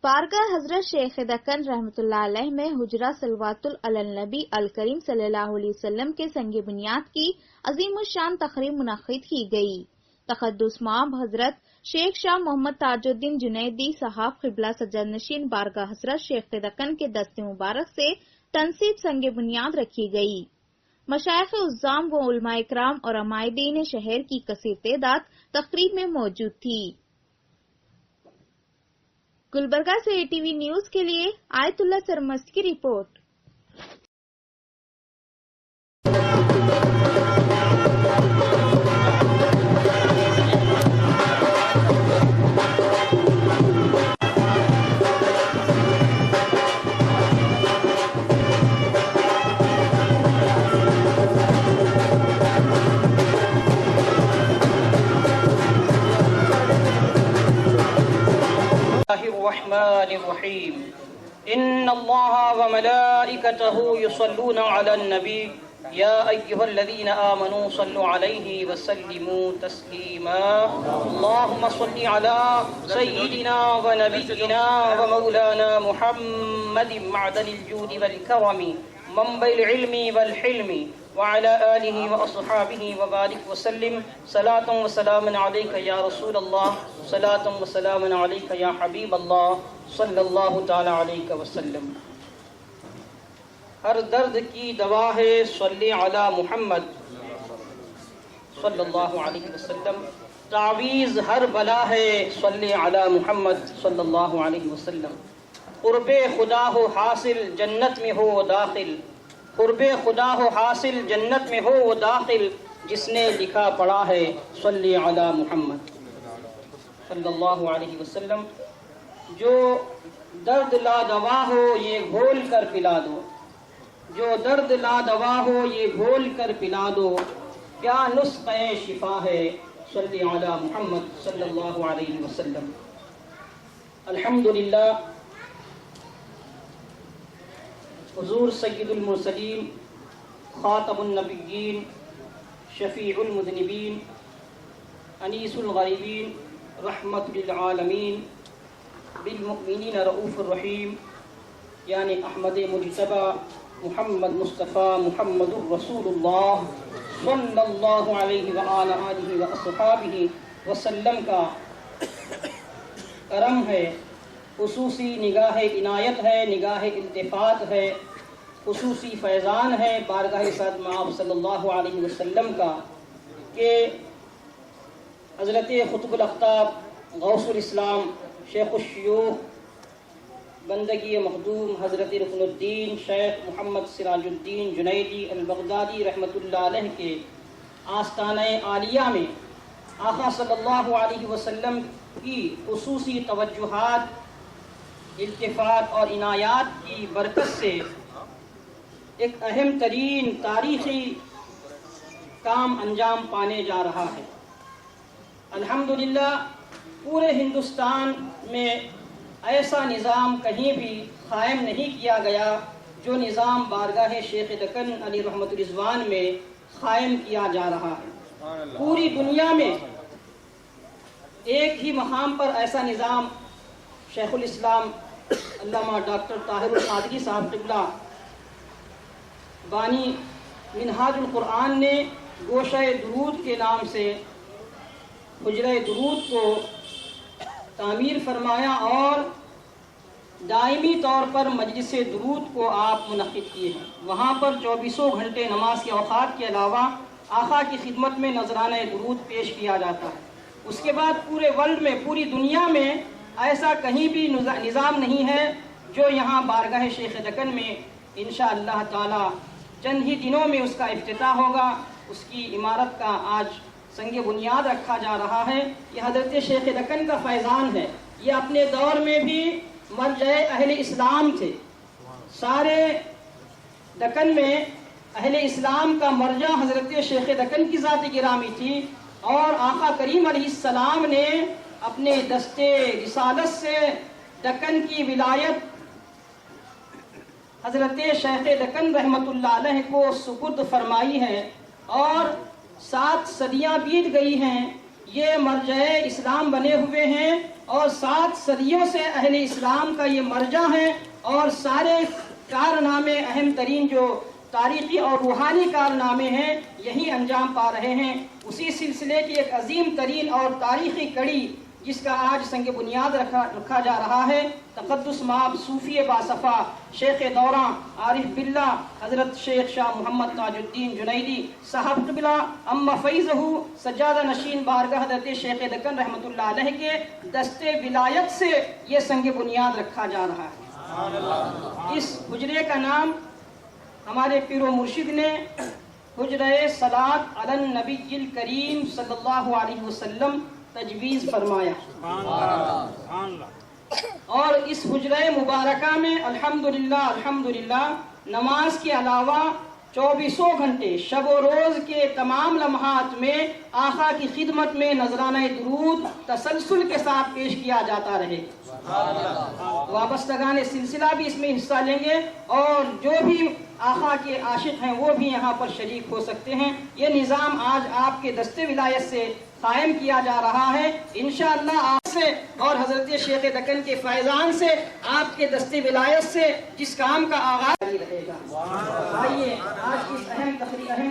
بارگاہ حضرت شیخ دکن رحمۃ اللہ علیہ میں حجرہ صلوات علی النبی الکریم صلی اللہ علیہ وسلم کے سنگ بنیاد کی عظیم الشان تقریب منعقد کی گئی۔ تقدس مآب حضرت شیخ شاہ محمد تاج الدین جنیدی صاحب قبلہ سجاد نشین بارگاہ حضرت شیخ دکن کے دست مبارک سے تنصیب سنگ بنیاد رکھی گئی۔ مشائخ عظام و علماء اکرام اور عمائدین شہر کی کثیر تعداد تقریب میں موجود تھی۔ گلبرگہ سے اے ٹی وی نیوز کے لیے آیت اللہ سرمست کی رپورٹ۔ الرحمن الرحيم إن الله وملائكته يصلون على النبي يا أيها الذين آمنوا صلوا عليه وسلموا تسليما اللهم صل على سيدنا ونبينا ومولانا محمد معدن الجود والكرم منبع العلم والحلم وعلى آله وأصحابه وبارك وسلم صلاة وسلام عليك يا رسول الله صلاة وسلام عليك يا حبيب الله صلى الله تعالى عليك وسلم۔ ہر درد کی دوا ہے صلی علی محمد صلی اللہ علیہ وسلم، تعویذ ہر بلا ہے صلی علی محمد صلی اللہ علیہ وسلم۔ قرب خدا ہو حاصل جنت میں ہو داخل، قرب خدا ہو حاصل جنت میں ہو وہ داخل، جس نے لکھا پڑھا ہے صلی علی محمد صلی اللہ علیہ وسلم۔ جو درد لا دوا ہو یہ گھول کر پلا دو، جو درد لا دوا ہو یہ گھول کر پلا دو، کیا نسخہ شفا ہے صلی علی محمد صلی اللہ علیہ وسلم۔ الحمدللہ، حضور سید المرسلین، خاتم النبیین، شفیع المذنبین، انیس الغریبین، رحمت للعالمین، بالمؤمنین رؤوف الرحیم، یعنی احمد مجتبی محمد مصطفیٰ محمد الرسول اللہ صلی اللہ علیہ وآلہ وصحبہ وسلم کا کرم ہے، خصوصی نگاہ عنایت ہے، نگاہ التفات ہے، خصوصی فیضان ہے بارگاہ سعد مآب صلی اللہ علیہ وسلم کا کہ حضرت قطب الاقطاب غوث الاسلام شیخ الشیوخ بندگی مخدوم حضرت رکن الدین شیخ محمد سراج الدین جنیدی البغدادی رحمۃ اللہ علیہ کے آستانہ عالیہ میں آقا صلی اللہ علیہ وسلم کی خصوصی توجہات، التفات اور عنایات کی برکت سے ایک اہم ترین تاریخی کام انجام پانے جا رہا ہے۔ الحمدللہ، پورے ہندوستان میں ایسا نظام کہیں بھی قائم نہیں کیا گیا جو نظام بارگاہ شیخ دکن علی رحمت الرضوان میں قائم کیا جا رہا ہے۔ پوری دنیا میں ایک ہی مقام پر ایسا نظام شیخ الاسلام علامہ ڈاکٹر طاہر القادری صاحب قبلہ بانی منہاج القرآن نے گوشہ درود کے نام سے حجرہ درود کو تعمیر فرمایا اور دائمی طور پر مجلس درود کو آپ منعقد کیے ہیں۔ وہاں پر 24 گھنٹے نماز کے اوقات کے علاوہ آقا کی خدمت میں نذرانہ درود پیش کیا جاتا ہے۔ اس کے بعد پورے ورلڈ میں، پوری دنیا میں ایسا کہیں بھی نظام نہیں ہے جو یہاں بارگاہ شیخ دکن میں انشاءاللہ تعالی چند ہی دنوں میں اس کا افتتاح ہوگا۔ اس کی عمارت کا آج سنگ بنیاد رکھا جا رہا ہے۔ یہ حضرت شیخ دکن کا فیضان ہے۔ یہ اپنے دور میں بھی مرجع اہل اسلام تھے۔ سارے دکن میں اہل اسلام کا مرجع حضرت شیخ دکن کی ذات گرامی تھی، اور آقا کریم علیہ السلام نے اپنے دستے رسالت سے دکن کی ولایت حضرت شیخ دکن رحمت اللہ علیہ کو سپرد فرمائی ہے، اور 7 صدیاں بیت گئی ہیں، یہ مرجع اسلام بنے ہوئے ہیں اور 7 صدیوں سے اہل اسلام کا یہ مرجع ہے، اور سارے کارنامے اہم ترین جو تاریخی اور روحانی کارنامے ہیں یہی انجام پا رہے ہیں۔ اسی سلسلے کی ایک عظیم ترین اور تاریخی کڑی جس کا آج سنگ بنیاد رکھا جا رہا ہے، تقدس مآب صوفی باصفا شیخ دوراں عارف باللہ حضرت شیخ شاہ محمد تاج الدین جنیدی صاحب قبلہ اما فیضہ سجادہ نشین بارگاہ حضرت شیخ دکن رحمۃ اللہ علیہ کے دستے ولایت سے یہ سنگ بنیاد رکھا جا رہا ہے۔ اس حجرے کا نام ہمارے پیر و مرشد نے حجرہ صلاۃ علی النبی الکریم صلی اللہ علیہ وسلم تجویز فرمایا، اور اس حجرہ مبارکہ میں الحمدللہ نماز کے علاوہ 24 گھنٹے شب و روز کے تمام لمحات میں آقا کی خدمت میں نذرانہ درود تسلسل کے ساتھ پیش کیا جاتا رہے۔ وابستگان سلسلہ بھی اس میں حصہ لیں گے، اور جو بھی آقا کے عاشق ہیں وہ بھی یہاں پر شریک ہو سکتے ہیں۔ یہ نظام آج آپ کے دستے ولایت سے قائم کیا جا رہا ہے، انشاءاللہ آپ سے اور حضرت شیخ دکن کے فیضان سے آپ کے دستے ولایت سے جس کام کا آغاز رہے گا۔ آئیے آج کی اس اہم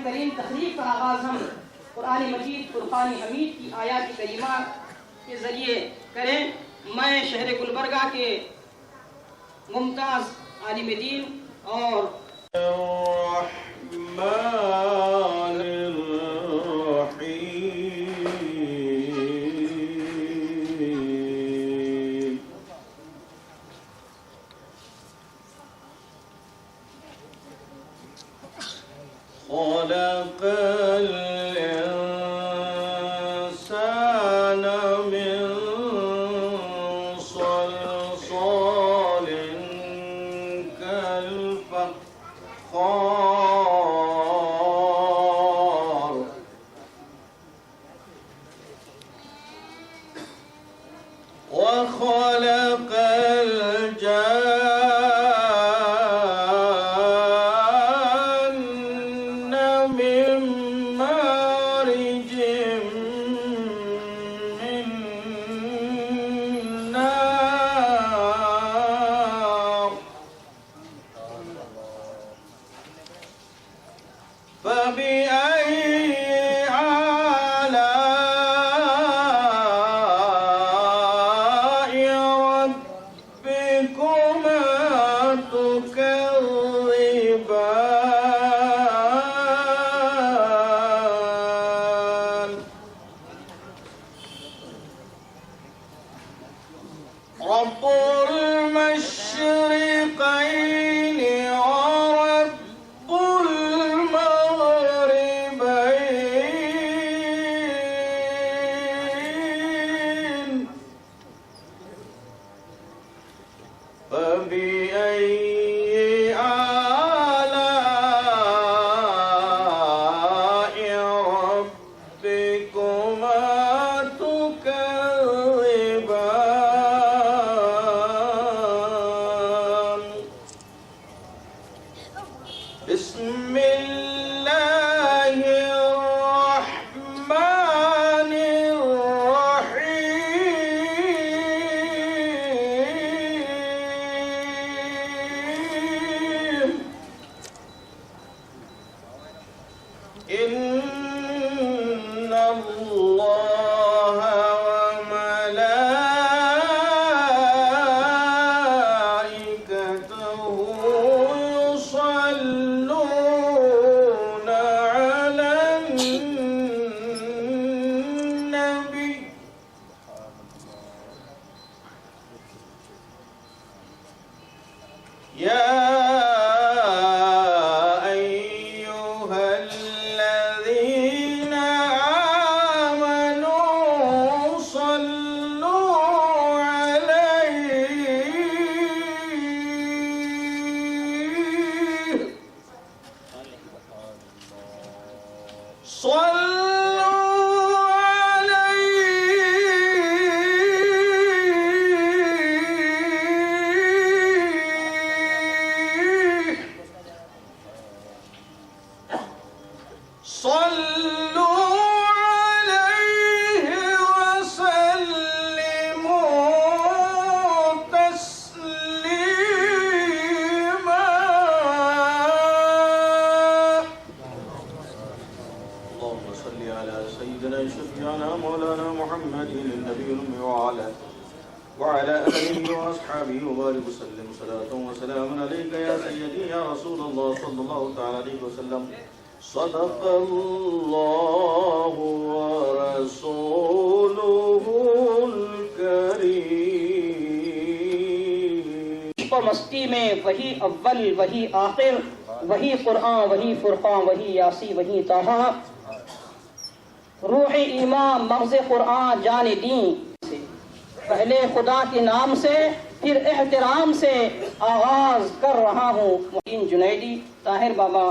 ترین تقریب کا آغاز ہم قرآن مجید فرقان حمید کی آیات کریمہ کے ذریعے کریں۔ میں شہر گلبرگہ کے ممتاز عالم دین اور خلق الإنسان من صلصال كالفخار وخلق رب المشرقين ورب المغربين فبأي آلاء ربكما تكذبان بسم الله الرحمن الرحيم وعلى آله وأصحابه وبارك وسلم صلاة وسلام عليك يا سيدي يا رسول الله صلى الله تعالى عليه وسلم. صدق الله ورسوله الكريم. مستی میں وہی اول وہی آخر، وہی قرآن وہی فرقان وہی یاسی وہی طہا، روح ایمان مغز قرآن جان دین سے، پہلے خدا کے نام سے پھر احترام سے آغاز کر رہا ہوں. معین جنیدی طاہر بابا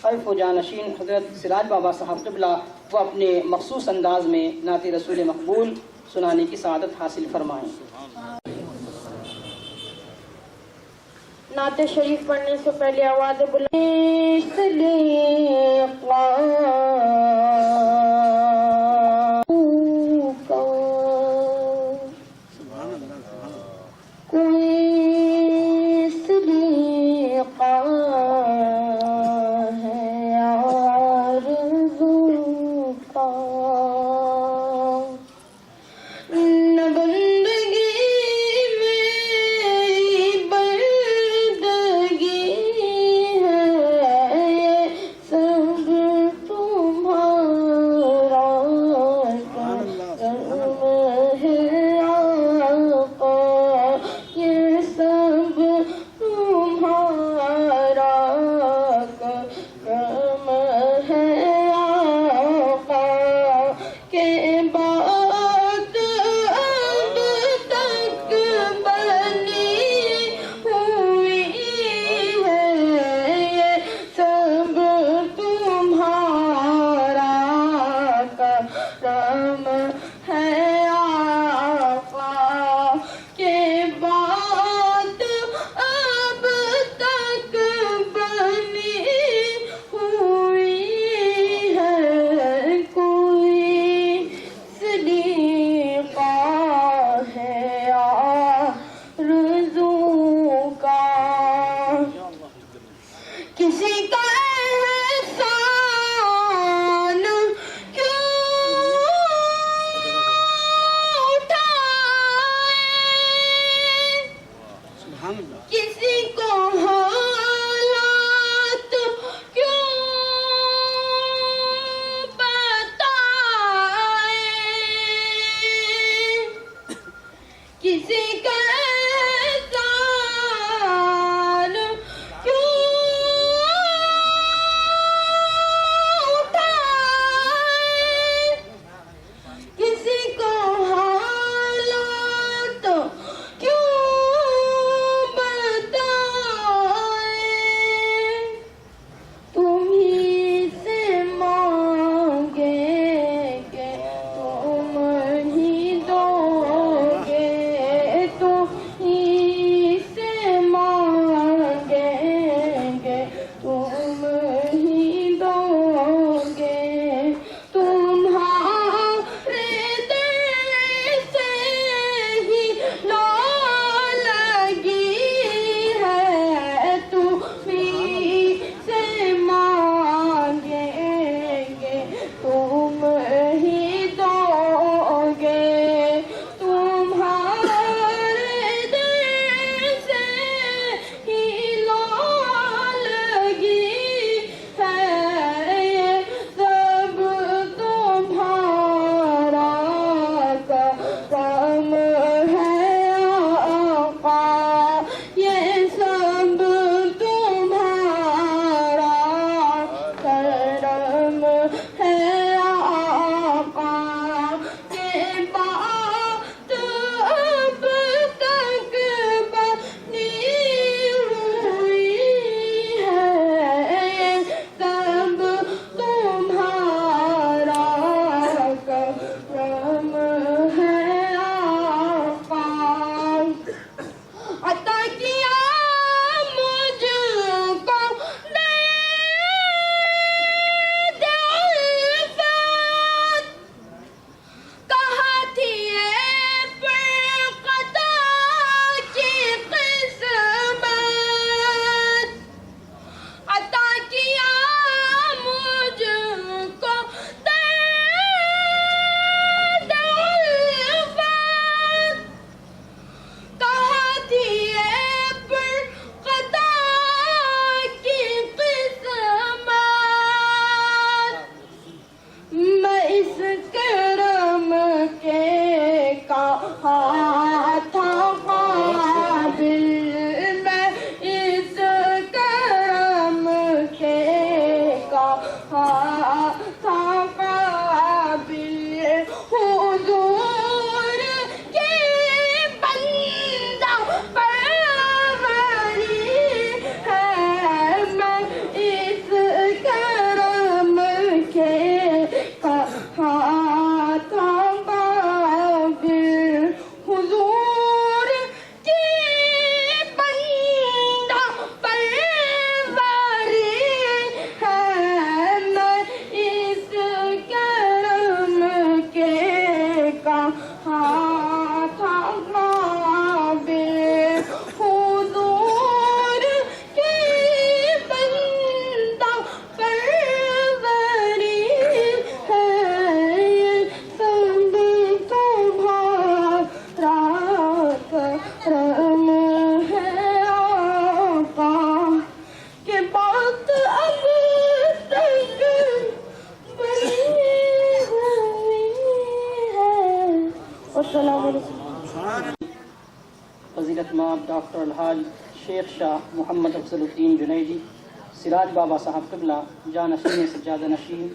الف و جانشین حضرت سراج بابا صاحب قبلہ وہ اپنے مخصوص انداز میں نعت رسول مقبول سنانے کی سعادت حاصل فرمائیں. نعت شریف پڑھنے سے پہلے آواز بلند محرم ہے آقا کہ بات اب تک بنی ہوئی ہے. السلام علیکم. فضیلت مآب ڈاکٹر الحاج شیخ شاہ محمد افضل الدین جنیدی سراج بابا صاحب قبلہ جانشین سجادہ نشین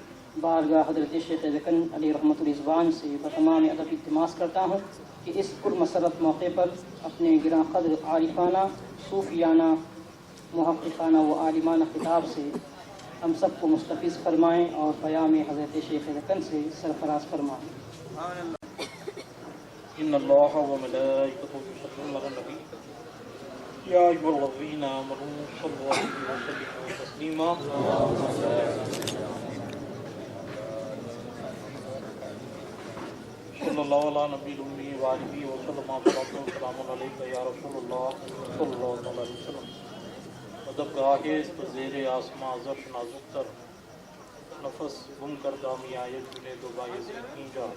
بارگاہ حضرت شیخ زکن علی رحمۃ الرضوان سے بتمام ادب التماس کرتا ہوں کہ اس پرمسرت موقع پر اپنے گراں قدر عارفانہ صوفیانہ محققانہ و عالمانہ خطاب سے ہم سب کو مستفیض فرمائیں اور پیام حضرت شیخ زکن سے سرفراز فرمائیں. ان اللہ وملائکتہ یصلون علی النبی یا ایھا الذین آمنوا صلوا علیہ وسلموا تسلیما. صلی اللہ علی نبی الامی وآلہ وسلم. السلام علیکم یا رسول اللہ صلی اللہ علیہ وسلم. ادب گاہ زیر آسماں زرش نازک تر نفس گم کر دامی آیت جنے دو بایزی کینجا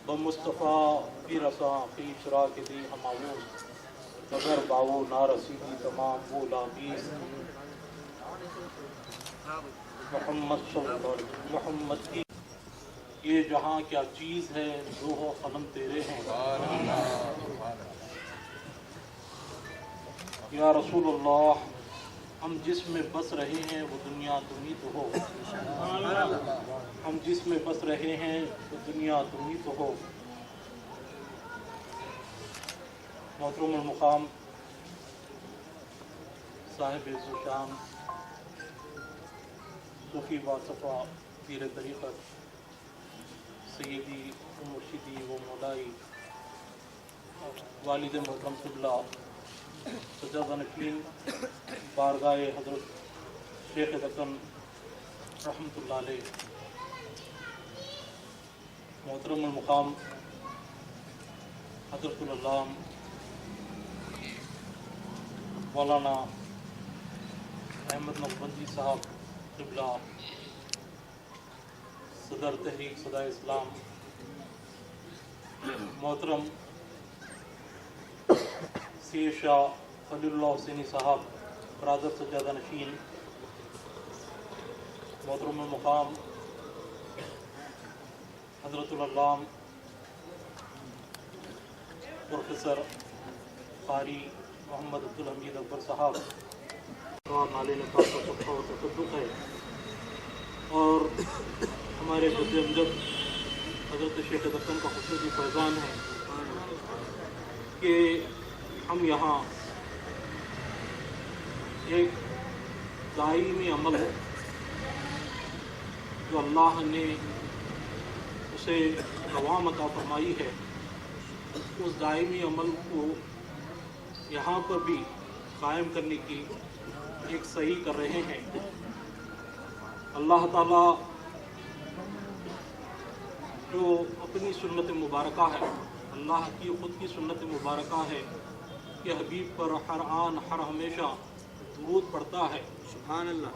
بمصطفیٰ فی رساں فی چرا کے دی ہماوز مگر باو نہ رسیدی تمام وہ لاغیز محمد صلی اللہ علیہ وسلم. محمد کی یہ جہاں کیا چیز ہے روح و قلم تیرے ہیں. یا رسول اللہ ہم جس میں بس رہے ہیں وہ دنیا تمہیں تو ہو. ہم جس میں بس رہے ہیں وہ دنیا تمہیں تو ہو. محترم المقام صاحب عز و شان صوفی باصفا پیر طریقت سیدی و مرشدی و مولائی والد محترم قبلہ سجادہ نشین بارگاہ حضرت شیخ زکن رحمۃ اللہ علیہ. محترم المقام حضرت العلام مولانا احمد نقشبندی صاحب قبلہ صدر تحریک صدائے اسلام. محترم سید شاہ خلیل اللہ حسینی صاحب برادر سجادہ نشین. محترم المقام حضرت العلام پروفیسر قاری محمد عبدالحمید اکبر صاحب اور نالے نقاب کا صفحہ و تصدق ہے. اور ہمارے حضرت امجد حضرت شیخ زکن کا خصوصی فیضان ہے کہ ہم یہاں ایک دائمی عمل جو اللہ نے اسے دوام عطا فرمائی ہے اس دائمی عمل کو یہاں پر بھی قائم کرنے کی ایک صحیح کر رہے ہیں. اللہ تعالیٰ جو اپنی سنت مبارکہ ہے اللہ کی خود کی سنت مبارکہ ہے کہ حبیب پر ہر آن ہر ہمیشہ درود پڑتا ہے. سبحان اللہ.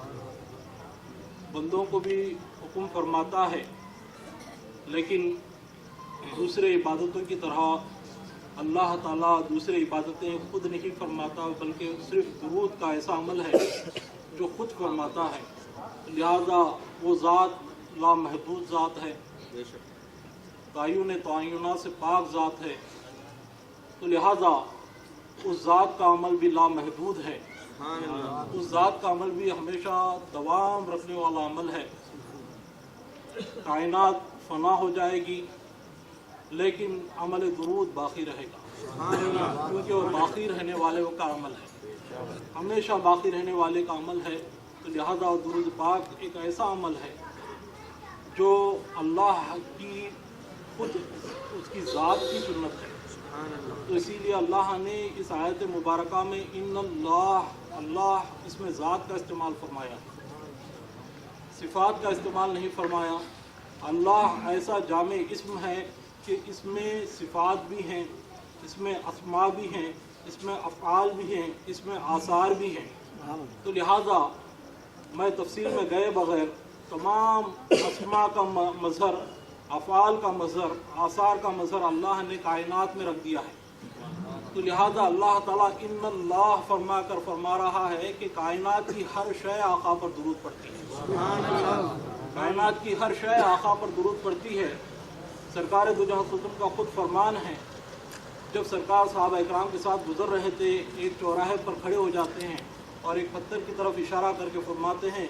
بندوں کو بھی حکم فرماتا ہے لیکن دوسرے عبادتوں کی طرح اللہ تعالیٰ دوسرے عبادتیں خود نہیں فرماتا بلکہ صرف درود کا ایسا عمل ہے جو خود فرماتا ہے. لہذا وہ ذات لامحدود ذات ہے. تعین تعینات سے پاک ذات ہے تو لہذا اس ذات کا عمل بھی لامحدود ہے. اس ذات کا عمل بھی ہمیشہ دوام رکھنے والا عمل ہے. کائنات فنا ہو جائے گی لیکن عمل درود باقی رہے گا کیونکہ وہ باقی رہنے والے کا عمل ہے. ہمیشہ باقی رہنے والے کا عمل ہے تو لہذا درود پاک ایک ایسا عمل ہے جو اللہ کی خود اس کی ذات کی سنت ہے. تو اسی لیے اللہ نے اس آیت مبارکہ میں ان اللہ اس میں ذات کا استعمال فرمایا صفات کا استعمال نہیں فرمایا. اللہ ایسا جامع اسم ہے کہ اس میں صفات بھی ہیں اس میں اسماء بھی ہیں اس میں افعال بھی ہیں اس میں آثار بھی ہیں. تو لہذا میں تفصیل میں گئے بغیر تمام اسماء کا مظہر افعال کا مظہر آثار کا مظہر اللہ نے کائنات میں رکھ دیا ہے. تو لہذا اللہ تعالیٰ ان اللہ فرما کر فرما رہا ہے کہ کائنات کی ہر شے آقا پر درود پڑتی ہے، کائنات کی ہر شے آقا پر درود پڑتی ہے۔ سرکار دو جہاں سلطن کا خود فرمان ہے، جب سرکار صحابہ اکرام کے ساتھ گزر رہے تھے، ایک چوراہے پر کھڑے ہو جاتے ہیں اور ایک پتھر کی طرف اشارہ کر کے فرماتے ہیں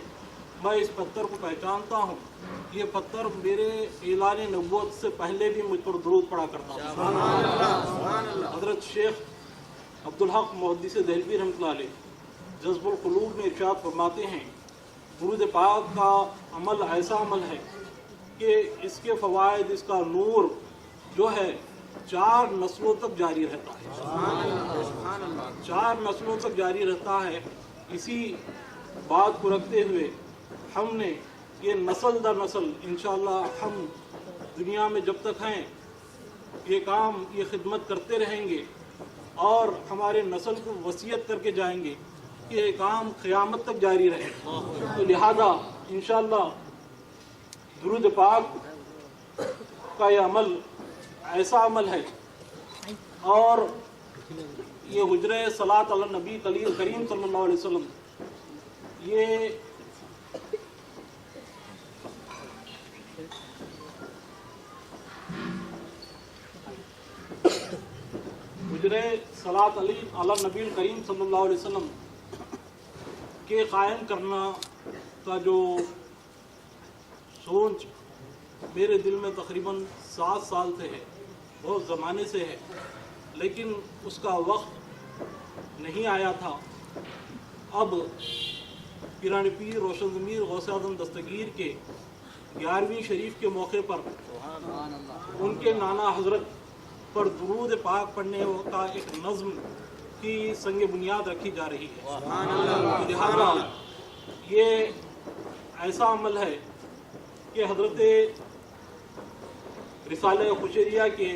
میں اس پتھر کو پہچانتا ہوں، یہ پتھر میرے اعلان نبوت سے پہلے بھی مجھ پر درود پڑا کرتا تھا۔ حضرت شیخ عبدالحق محدث دہلوی رحمۃ اللہ علیہ جذب القلوب میں ارشاد فرماتے ہیں درود پاک کا عمل ایسا عمل ہے کہ اس کے فوائد، اس کا نور جو ہے 4 نسلوں تک جاری رہتا ہے، 4 نسلوں تک جاری رہتا ہے۔ اسی بات کو رکھتے ہوئے ہم نے یہ نسل در نسل انشاءاللہ ہم دنیا میں جب تک ہیں یہ کام، یہ خدمت کرتے رہیں گے اور ہمارے نسل کو وصیت کر کے جائیں گے کہ یہ کام قیامت تک جاری رہے۔ تو لہذا انشاءاللہ درود پاک کا یہ عمل ایسا عمل ہے، اور یہ حجرہ صلاۃ علی النبی کریم صلی اللہ علیہ وسلم، یہ حجرہ صلاۃ علی النبی کریم صلی اللہ علیہ وسلم کے قائم کرنا کا جو سوچ میرے دل میں تقریباً 7 سال سے ہے، بہت زمانے سے ہے، لیکن اس کا وقت نہیں آیا تھا۔ اب پیران پیر روشن ضمیر غوث اعظم دستگیر کے 11ویں شریف کے موقع پر ان کے نانا حضرت پر درود پاک پڑھنے کا ایک نظم کی سنگ بنیاد رکھی جا رہی ہے۔ لہذا یہ ایسا عمل ہے کہ حضرت رسالہ قشیریہ کے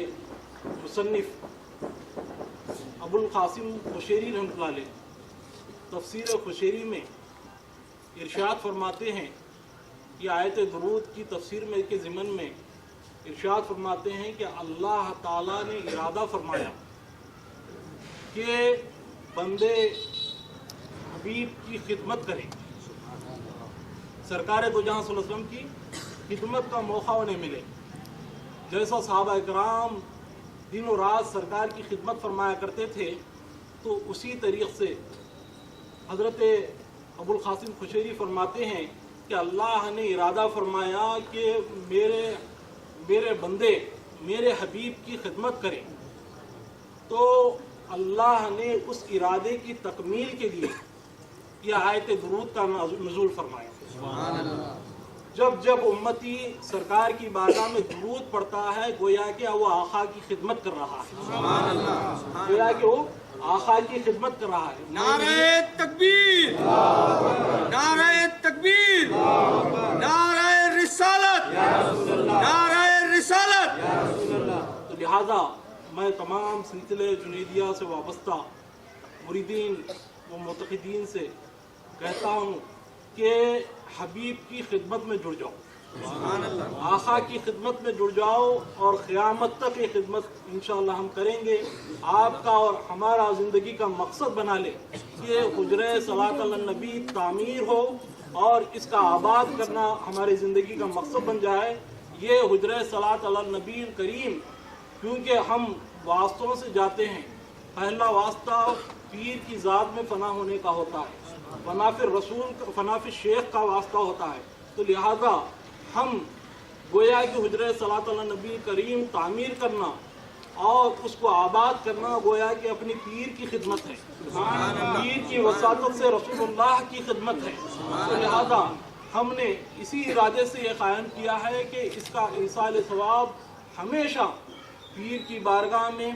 مصنف ابو القاسم قشیری رحمۃ اللہ علیہ تفسیر قشیری میں ارشاد فرماتے ہیں، یہ آیت درود کی تفسیر میں کے ضمن میں ارشاد فرماتے ہیں کہ اللہ تعالیٰ نے ارادہ فرمایا کہ بندے حبیب کی خدمت کریں، سرکار دو جہاں صلی اللہ علیہ وسلم کی خدمت کا موقع انہیں ملے، جیسا صحابہ اکرام دن و رات سرکار کی خدمت فرمایا کرتے تھے، تو اسی طریق سے حضرت ابو القاسم قشیری فرماتے ہیں کہ اللہ نے ارادہ فرمایا کہ میرے بندے میرے حبیب کی خدمت کریں، تو اللہ نے اس ارادے کی تکمیل کے لیے یہ آیت درود کا نزول فرمایا۔ جب امتی سرکار کی بارگاہ میں درود پڑھتا ہے گویا کہ وہ آقا کی خدمت کر رہا ہے، گویا کہ وہ آقا کی خدمت کر رہا ہے۔ نعرہ تکبیر، نعرہ تکبیر، نعرہ رسالت، نعرہ رسالت۔ تو لہذا میں تمام سلسلے جنیدیہ سے وابستہ مریدین و معتقدین سے کہتا ہوں کہ حبیب کی خدمت میں جڑ جاؤ، آقا کی خدمت میں جڑ جاؤ، اور قیامت تک یہ خدمت انشاءاللہ ہم کریں گے۔ آپ کا اور ہمارا زندگی کا مقصد بنا لے کہ حجرہ صلاۃ علی النبی تعمیر ہو اور اس کا آباد کرنا ہماری زندگی کا مقصد بن جائے۔ یہ حجرہ صلاۃ علی النبی کریم، کیونکہ ہم واسطوں سے جاتے ہیں، پہلا واسطہ پیر کی ذات میں فنا ہونے کا ہوتا ہے، فنا فی شیخ کا واسطہ ہوتا ہے، تو لہذا ہم گویا کہ حجرہ صلاۃ علی النبی کریم تعمیر کرنا اور اس کو آباد کرنا گویا کہ اپنی پیر کی خدمت ہے، پیر کی وساطت سے رسول اللہ کی خدمت ہے۔ تو لہذا ہم نے اسی ارادے سے یہ قائم کیا ہے کہ اس کا ایصال ثواب ہمیشہ پیر کی بارگاہ میں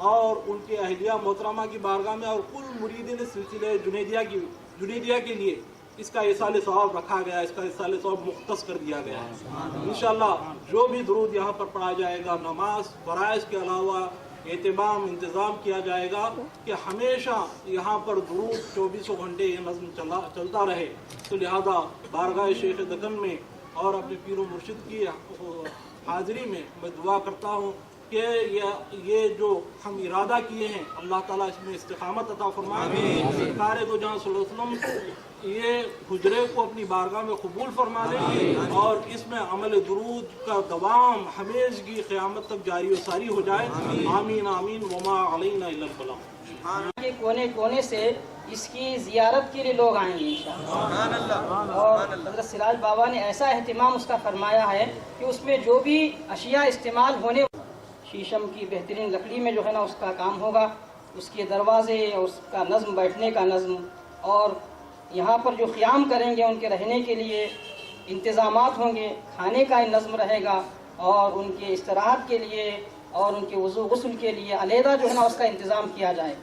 اور ان کے اہلیہ محترمہ کی بارگاہ میں اور کل مریدین سلسلے جنیدیہ کے لیے اس کا ایصال ثواب رکھا گیا ہے، اس کا ایصال ثواب مختص کر دیا گیا ہے۔ انشاءاللہ جو بھی درود یہاں پر پڑھا جائے گا، نماز فرائض کے علاوہ اہتمام انتظام کیا جائے گا کہ ہمیشہ یہاں پر درود 24 گھنٹے یہ نظم چلتا رہے۔ تو لہذا بارگاہ شیخ دکن میں اور اپنے پیر و مرشد کی حاضری میں میں دعا کرتا ہوں کہ کہ یہ جو ہم ارادہ کیے ہیں اللہ تعالیٰ اس میں استقامت عطا فرمائے. سرکار دو جہاں صلی اللہ علیہ وسلم یہ حجرے کو اپنی بارگاہ میں قبول فرما لیں اور اس میں عمل درود کا دوام ہمیشگی قیامت تک جاری و ساری ہو جائے. آمین آمین. وما علینا الا البلاغ. کے کونے کونے سے اس کی زیارت کے لیے لوگ آئیں گے انشاءاللہ. اور حضرت سراج بابا نے ایسا اہتمام اس کا فرمایا ہے کہ اس میں جو بھی اشیاء استعمال ہونے شیشم کی بہترین لکڑی میں جو ہے نا اس کا کام ہوگا. اس کے دروازے اور اس کا نظم, بیٹھنے کا نظم, اور یہاں پر جو قیام کریں گے ان کے رہنے کے لیے انتظامات ہوں گے, کھانے کا نظم رہے گا, اور ان کے استراحت کے لیے اور ان کے وضو غسل کے لیے علیحدہ جو ہے نا اس کا انتظام کیا جائے.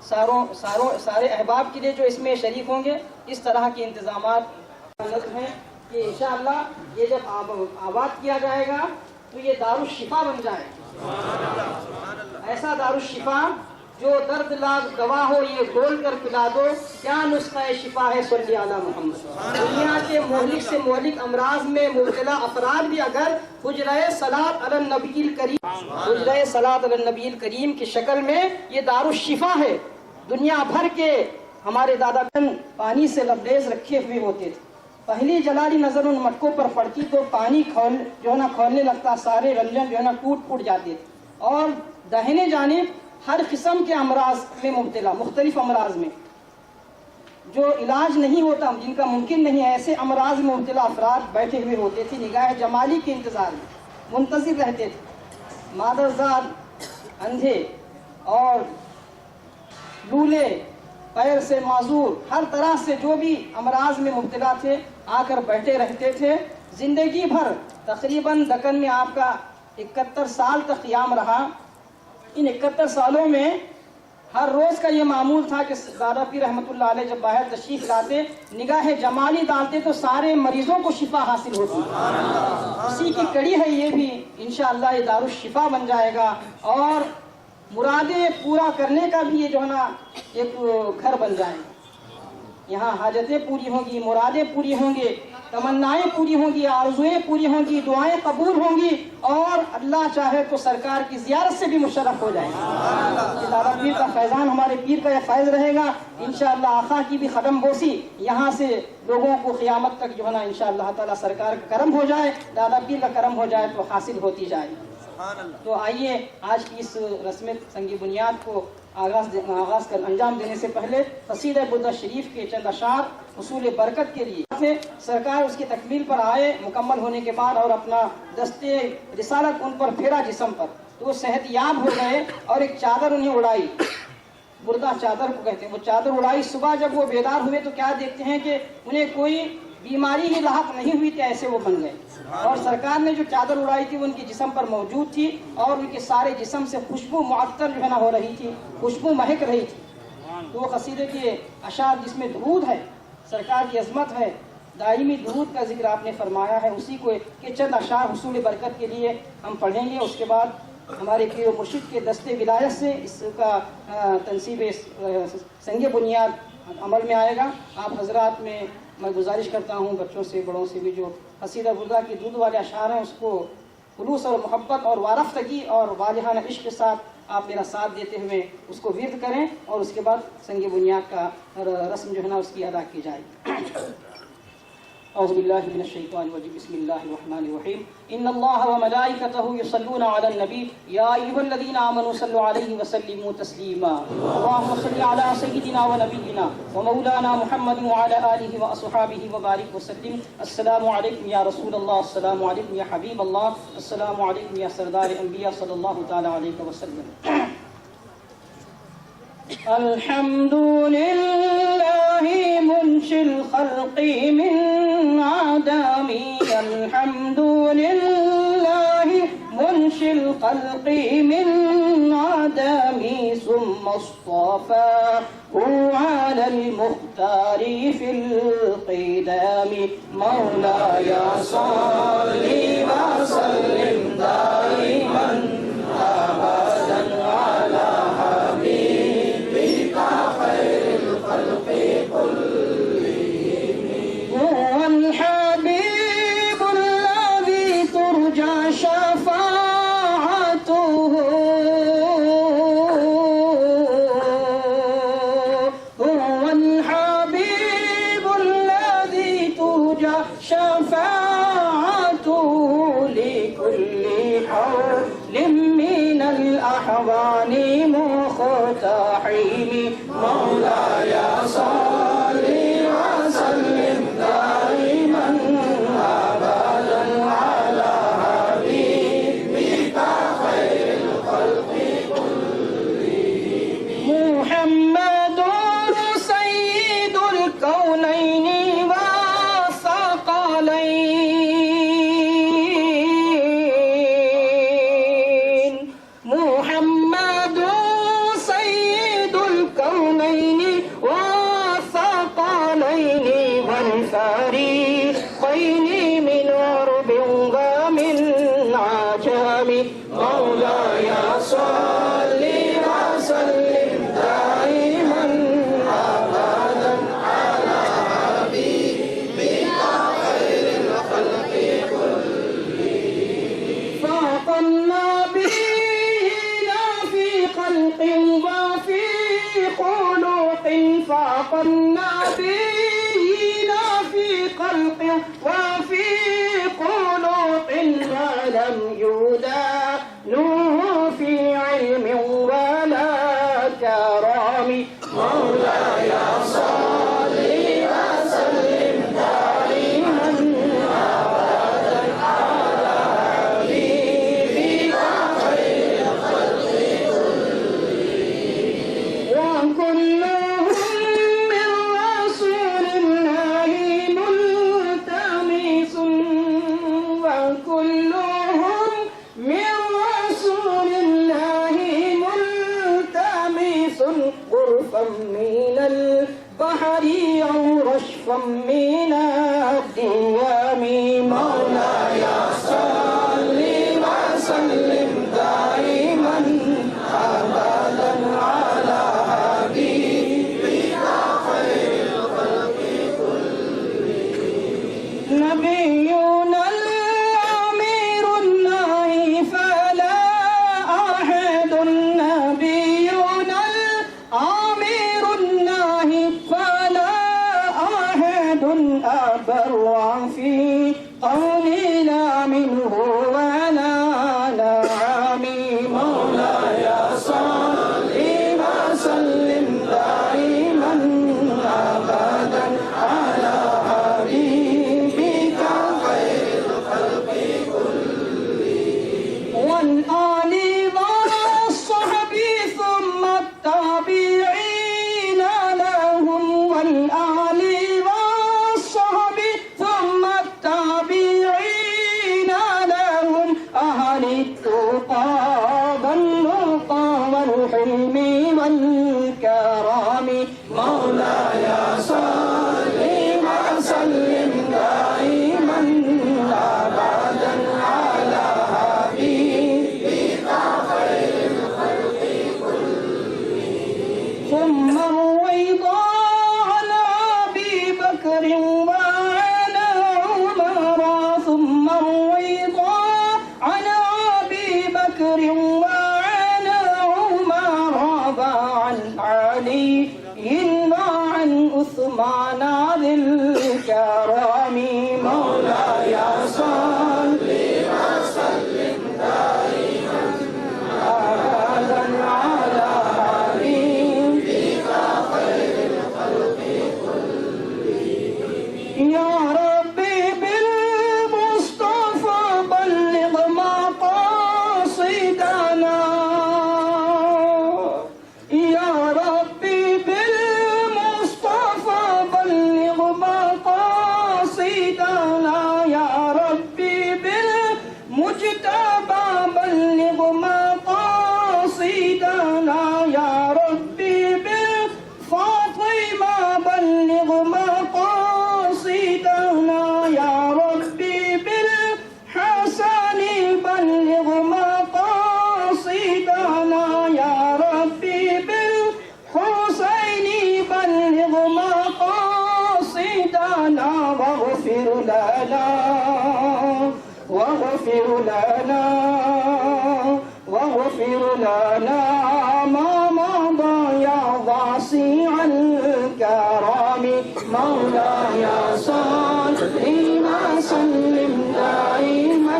سارے احباب کے لیے جو اس میں شریک ہوں گے اس طرح کے انتظامات ہیں کہ انشاءاللہ یہ جب آباد کیا جائے گا تو یہ دارالشفا بن جائے. ایسا دارالشفا جو درد لاگ دوا ہو, یہ گھول کر پلا دو, کیا نسخہ شفا ہے صلی علی محمد. دنیا کے مہلک سے مہلک امراض میں مبتلا افراد بھی اگر حجرہ صلاۃ علی النبی الکریم, حجرہ صلاۃ علی النبی الکریم کی شکل میں یہ دارالشفا ہے. دنیا بھر کے ہمارے دادا پانی سے لبریز رکھے ہوئے ہوتے تھے. پہلی جلالی نظر ان مٹکوں پر پڑتی تو پانی جو ہے نا کھولنے لگتا, سارے رنجن جو ہے نا ٹوٹ جاتے تھے, اور داہنے جانب ہر قسم کے امراض میں مبتلا, مختلف امراض میں جو علاج نہیں ہوتا, جن کا ممکن نہیں ہے, ایسے امراض میں مبتلا افراد بیٹھے ہوئے ہوتے تھے, نگاہ جمالی کے انتظار میں منتظر رہتے تھے. مادرزاد, اندھے اور لولے, پیر سے معذور, ہر طرح سے جو بھی امراض میں مبتلا تھے آ کر بیٹھے رہتے تھے. زندگی بھر تقریباً دکن میں آپ کا 71 سال تک قیام رہا. ان 71 سالوں میں ہر روز کا یہ معمول تھا کہ دادا پیر رحمۃ اللہ علیہ جب باہر تشریف لاتے, نگاہ جمالی ڈالتے تو سارے مریضوں کو شفا حاصل ہوتی. اسی کی کڑی ہے یہ بھی. انشاءاللہ یہ دارالشفا بن جائے گا, اور مرادیں پورا کرنے کا بھی یہ جو ہے نا ایک گھر بن جائے گا. یہاں حاجتیں پوری ہوں گی, مرادیں پوری ہوں گی, تمنائیں پوری ہوں گی, آرزویں پوری ہوں گی, دعائیں قبول ہوں گی, اور اللہ چاہے تو سرکار کی زیارت سے بھی مشرف ہو جائے گا. دادا پیر کا فیضان ہمارے پیر کا یہ فیض رہے گا. انشاءاللہ آقا کی بھی قدم بوسی یہاں سے لوگوں کو قیامت تک جو ہے نا انشاءاللہ تعالیٰ سرکار کا کرم ہو جائے, دادا پیر کا کرم ہو جائے تو حاصل ہوتی جائے. تو آئیے آج کی اس رسم سنگ بنیاد کو آغاز کر انجام دینے سے پہلے قصیدہ بردہ شریف کے چند اشعار حصول برکت کے لیے سرکار اس کی تکمیل پر آئے, مکمل ہونے کے بعد, اور اپنا دستے رسالت ان پر پھیرا جسم پر, تو وہ صحت یاب ہو گئے, اور ایک چادر انہیں اڑائی, بردہ چادر کو کہتے ہیں, وہ چادر اڑائی. صبح جب وہ بیدار ہوئے تو کیا دیکھتے ہیں کہ انہیں کوئی بیماری ہی لاحق نہیں ہوئی تھی, ایسے وہ بن گئے. اور سرکار نے جو چادر اڑائی تھی وہ ان کے جسم پر موجود تھی, اور ان کے سارے جسم سے خوشبو معطر جو ہے نا ہو رہی تھی, خوشبو مہک رہی تھی. تو وہ قصیدے کے اشعار جس میں درود ہے, سرکار کی عظمت ہے, دائمی درود کا ذکر آپ نے فرمایا ہے, اسی کو کہ چند اشعار حصول برکت کے لیے ہم پڑھیں گے. اس کے بعد ہمارے پیر و مرشد کے دستے ولایت سے اس کا تنصیب سنگ بنیاد عمل میں آئے گا. آپ حضرات میں گزارش کرتا ہوں, بچوں سے بڑوں سے بھی, جو قصیدہ بردہ کی دودھ والے اشعار ہیں اس کو خلوص اور محبت اور وارفتگی اور والہانہ عشق کے ساتھ آپ میرا ساتھ دیتے ہوئے اس کو ورد کریں, اور اس کے بعد سنگ بنیاد کا رسم جو ہے نا اس کی ادا کی جائے گی. اعوذ باللہ من الشیطان الرجیم. بسم اللہ الرحمن الرحیم. ان اللہ وملائکتہ یصلون علی النبی یا ایھا الذین آمنوا صلوا علیہ وسلموا تسلیما. اللهم صل علی سیدنا ونبینا ومولانا محمد وعلی آلہ واصحابہ وبارک وسلم. السلام علیکم یا رسول اللہ, السلام علیکم یا حبیب اللہ, السلام علیکم یا سردار انبیاء صلی اللہ تعالی علیہ وسلم. الحمد للہ منشی الخلق من عدم. الحمد للہ منشی الخلق من عدم. ثم اصطفاه على المختار في القدام. مولاي صل وسلم دائما ابدا على الحبيب الذي ترجى شفاعته النعيم مولاي صل وسلم دائما أبدا على حبيبك خير الخلق كلهم محمد سيد الكونين والثقلين محمد سيد الكونين والثقلين والفريقين من عرب ومن عجم مولاي صل وسلم دائما أبدا على حبيبك خير الخلق كلهم فاق النبيين في خلق وفي خلق فاق النبيين في خلق وفي خلق ولم يدانوا في علم ولا كرم مولاي صل وسلم دائما أبدا على حبيبك خير الخلق كلهم وكلهم من رسول الله ملتمس وكلهم من رسول الله ملتمس غرفا من البحر أو رشفا من الديام مولاي صل وسلم دائما أبدا على حبيبك خير الخلق كلهم نبينا الأمير النهي فلا أحد نبينا الأمير النهي فلا أحد أبر في قولنا منه ولا نعم مولاي صل وسلم دائما أبدا على حبيبك خير الخلق كلهم والآل والصحب ثم التابعين لهم والآل والصحب ثم التابعين لهم أهل التقى والنقى والحلم والكرم مولاي صل وسلم دائما أبدا على حبيبك خير الخلق كلهم ثم الرضا عن أبي بكر وعن عمر ثم الرضا عن أبي بكر وعن عمر وعن علي وعن عثمان ذي الكرم مولاي صل وسلم دائما أبدا على حبيبك خير الخلق كلهم يا ربي بالمصطفى بلغ مقاصدنا يا ربي بالمصطفى بلغ مقاصدنا يا ربي بالمجتبى بلغ مقاصدنا يا ربي بالفاطمة بلغ مقاصدنا يا ربي بالحسن بلغ مقاصدنا يا ربي بالحسين بلغ مقاصدنا واغفر لنا واغفر لنا واغفر لنا ما مضى يا واسع الكرم مولاي صل وسلم دائما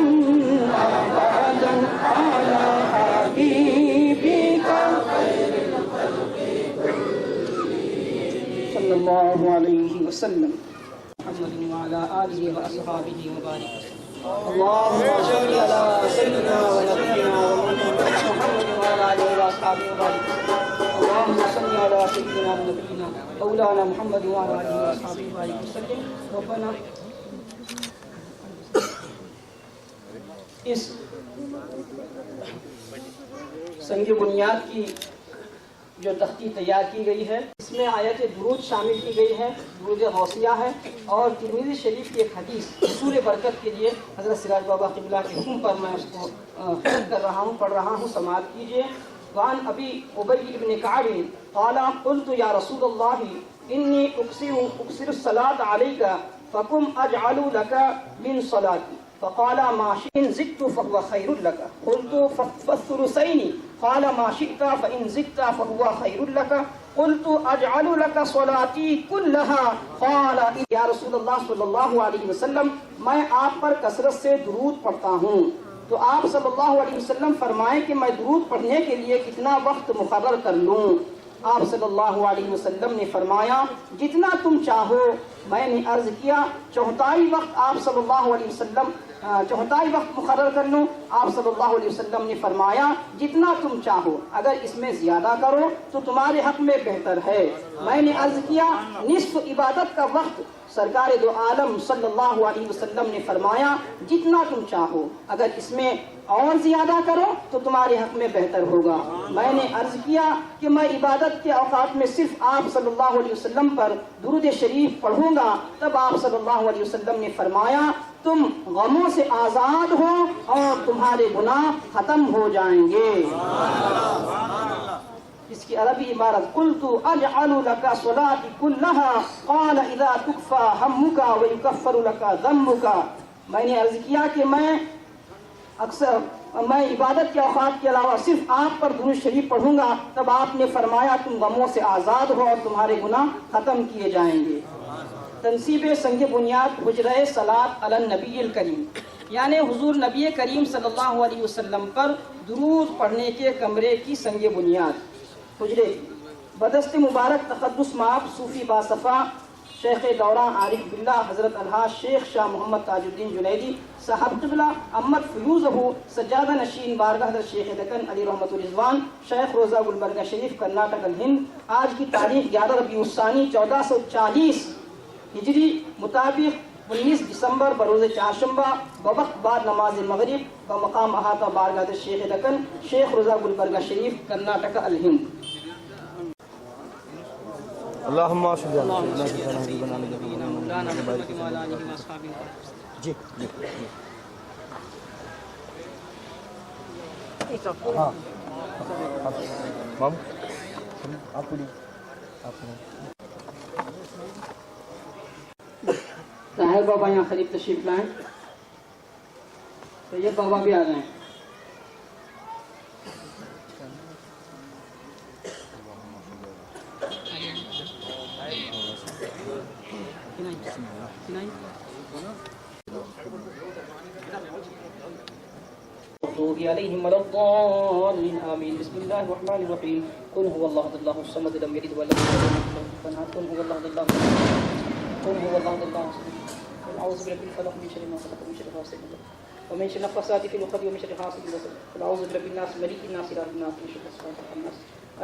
أبدا على حبيبك خير الخلق صلی اللہ علیہ وسلم محمد وعلى آله وأصحابه وبارك وسلم اللهم صل على سيدنا ونبينا ومولانا محمد وعلى آله وأصحابه وبارك وسلم اللهم صل على سيدنا ونبينا مولانا محمد وعلى آله وأصحابه وبارك وسلم ربنا اس سنگ بنیاد کی جو تختی تیار کی گئی ہے اس میں آیت درود شامل کی گئی ہے، درود غوثیہ ہے، اور ترمذی شریف کی ایک حدیث حصول برکت کے لیے حضرت سراج بابا قبلہ کے حکم پر میں اس کو کر رہا ہوں، پڑھ رہا ہوں، سماعت کیجیے۔ وعن ابی ابی بن کعب قال قلت یا رسول اللہ انی اکثر الصلاة علیک فکم اجعل لک من صلاتی فقال ما شئت زدت فهو خير لك قلت فالثلثين قال ما شئت فإن زدت فهو خير لك قلت أجعل لك صلاتي كلها قال یا رسول اللہ صلی اللہ علیہ وسلم میں آپ پر کثرت سے درود پڑھتا ہوں، تو آپ صلی اللہ علیہ وسلم فرمائیں کہ میں درود پڑھنے کے لیے کتنا وقت مقرر کر لوں؟ آپ صلی اللہ علیہ وسلم نے فرمایا جتنا تم چاہو۔ میں نے عرض کیا چوتھائی وقت آپ صلی اللہ علیہ وسلم چوتھائی وقت مقرر کر لوں؟ آپ صلی اللہ علیہ وسلم نے فرمایا جتنا تم چاہو، اگر اس میں زیادہ کرو تو تمہارے حق میں بہتر ہے۔ میں نے عرض کیا نصف عبادت کا وقت؟ سرکار دو عالم صلی اللہ علیہ وسلم نے فرمایا جتنا تم چاہو، اگر اس میں اور زیادہ کرو تو تمہارے حق میں بہتر ہوگا۔ میں نے عرض کیا کہ میں عبادت کے اوقات میں صرف آپ صلی اللہ علیہ وسلم پر درود شریف پڑھوں گا، تب آپ صلی اللہ علیہ وسلم نے فرمایا تم غموں سے آزاد ہو اور تمہارے گناہ ختم ہو جائیں گے۔ اس کی عربی عبارت قلت اجعل لك صلاتي كلها قال اذا تكفى همك ويكفر لك ذنبك۔ میں نے عرض کیا کہ میں عبادت کے اوقات کے علاوہ صرف آپ پر درود شریف پڑھوں گا، تب آپ نے فرمایا تم غموں سے آزاد ہو اور تمہارے گناہ ختم کیے جائیں گے۔ تنصیب سنگ بنیاد حجرہ صلاۃ علی النبی الکریم، یعنی حضور نبی کریم صلی اللہ علیہ وسلم پر درود پڑھنے کے کمرے کی سنگ بنیاد حجرے بدست مبارک تقدس مآب صوفی باصفا شیخ دوران عارف باللہ حضرت الحاج شیخ شاہ محمد تاج الدین جنیدی صاحب قبلہ امت فیوزہ سجادہ نشین بارگاہ حضرت شیخ دکن علی رحمت الرضوان شیخ روضہ گلبرگہ شریف کرناٹک الہند، آج کی تاریخ 11 ربیع الثانی 1440 ہجری مطابق 19 دسمبر بروز چہارشنبہ بوقت بعد نماز مغرب بمقام احاطہ بارگاہ حضرت شیخ دکن شیخ روضہ گلبرگہ شریف کرناٹک الہند۔ اللہم صلی اللہ علیہ جی طاہر بابا یہاں قریب تشریف لائیں، طیب بابا بھی آ جائیں۔ المغضوب عليهم ولا الضالين آمين بسم الله الرحمن الرحيم قل هو الله أحد الله الصمد لم يلد ولم يولد ولم يكن له كفوا أحد قل هو الله أحد الله قل هو الله أحد الله قل أعوذ برب الفلق من شر ما خلق ومن شر غاسق ومن شر النفاثات في العقد ومن شر حاسد إذا حسد قل أعوذ برب الناس ملك الناس إله الناس من شر الوسواس الخناس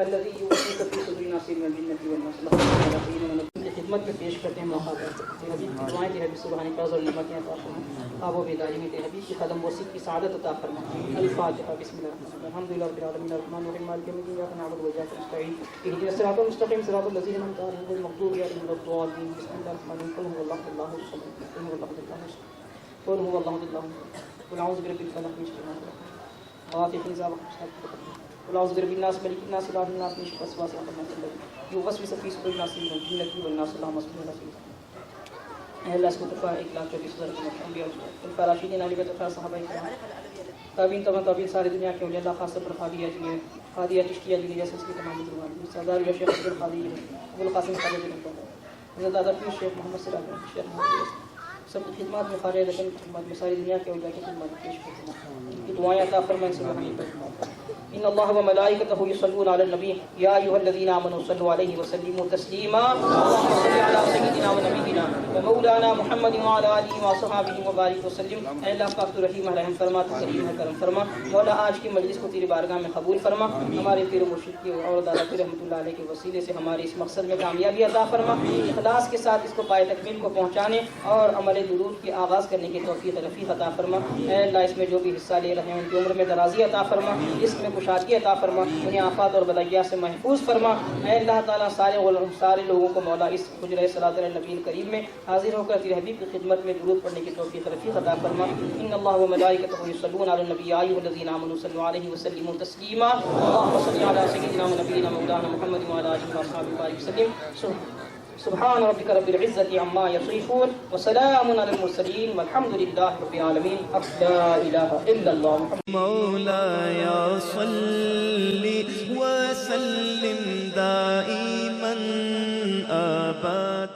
الذي يوسوس في صدور الناس من الجنة والناس اللهم خدمت میں پیش کرتے ہیں موقع پر حبیب کی دعائیں تیرے حبیب سبحانی فضل اور نعمتیں عطا فرما، خواب و بیداری میں تیرے حبیب کی قدم بوسی کی سعادت عطا فرما۔ الفاتحہ بسم اللہ الرحمن الرحیم الحمد للہ رب العالمین الرحمن الرحیم مالک یوم الدین ایاک نعبد و ایاک نستعین اهدنا الصراط المستقیم صراط الذین انعمت علیہم غیر المغضوب علیہم ولا الضالین بسم اللہ الرحمن الرحیم قل هو الله الصمد قل هو الله الصمد قل هو الله الصمد قل اعوذ برب الفلق من شر ما خلق غاسق اذا وقب قل اعوذ برب الناس ملك الناس اله الناس من شر الوسواس الخناس الذي يوسوس في صدور الناس من الجنة والناس اللهم صل على سيدنا اللہ اس کو تفا 1,24,000 انبیاء الفراشین علی بطفا صحابہ کرام تابعین تابعین ساری دنیا کے اولیاء اللہ خاص پر خادیہ چشتیہ جنہیں جیسے اس کی تمام دربار سردار یا شیخ عبدالقادری ابو القاسم خالد بن حضرت دادا پیر شیخ محمد سراج شیخ محمد سب کی خدمات میں خارج رکھنے کی خدمات میں ساری دنیا کے اولیاء کی خدمات پیش کرتے ہیں. ان کی دعائیں عطا فرمائیں سے ہمیں فرمائیں. ان اللہ و ملائکتہ یصلون علی النبی یا ایھا الذین آمنوا صلوا علیہ وسلموا تسلیما. اللهم صل علی سیدنا و نبینا و مولانا محمد وعلی آلہ وصحبہ وبارک وسلم. اے اللہ پاک تو رحیم رحم فرما، تو کریم ہے کرم فرما. مولا آج کی مجلس کو تیری بارگاہ میں قبول فرما. ہمارے پیر و مرشد کی اور دادا پیر رحمۃ اللہ علیہ کے وسیلے سے ہمارے اس مقصد میں کامیابی عطا فرما. اخلاص کے ساتھ اس کو پائے تکمیل کو پہنچانے اور عمل درود کی آغاز کرنے کی توفیق رفیق عطا فرما. اے اللہ اس میں جو بھی حصہ لے رہے ہیں ان کی عمر میں درازی عطا فرما، اس میں کشادگی عطا فرما، انہیں آفات اور بلائیات سے محفوظ فرما. اے اللہ تعالیٰ سارے لوگوں کو مولا اس حجرہ صلاۃ النبی کریم میں حاضر ہو کر تیرے حبیب کی خدمت میں درود پڑھنے کی توفیق رفیق عطا فرما. ان اللہ و ملائکتہ یصلون علی النبی یا ایھا الذین آمنوا صلوا علیہ وسلموا تسلیما. اللهم صل علی سیدنا و نبینا مولانا محمد وعلی آلہ وصحبہ وسلم. سبحان ربك رب العزة عما يصفون وسلام على المرسلين والحمد لله رب العالمين. لا إله إلا الله. مولاي صل وسلم دائما أبدا